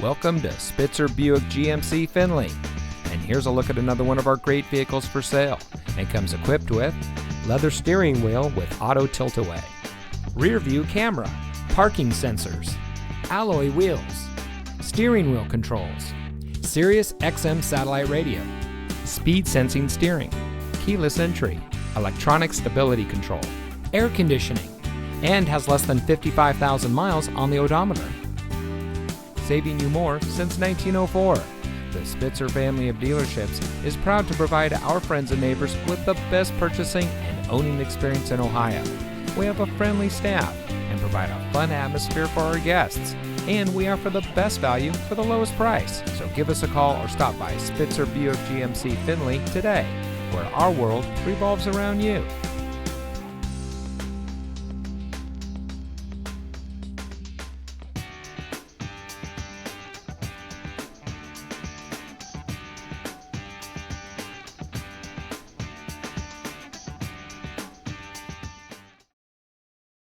Welcome to Spitzer Buick GMC Findlay. And here's a look at another one of our great vehicles for sale. And comes equipped with leather steering wheel with auto tilt-away, rear view camera, parking sensors, alloy wheels, steering wheel controls, Sirius XM satellite radio, speed sensing steering, keyless entry, electronic stability control, air conditioning, and has less than 55,000 miles on the odometer. Saving you more since 1904. The Spitzer family of dealerships is proud to provide our friends and neighbors with the best purchasing and owning experience in Ohio. We have a friendly staff and provide a fun atmosphere for our guests. And we offer the best value for the lowest price. So give us a call or stop by Spitzer Buick GMC Findlay today, where our world revolves around you.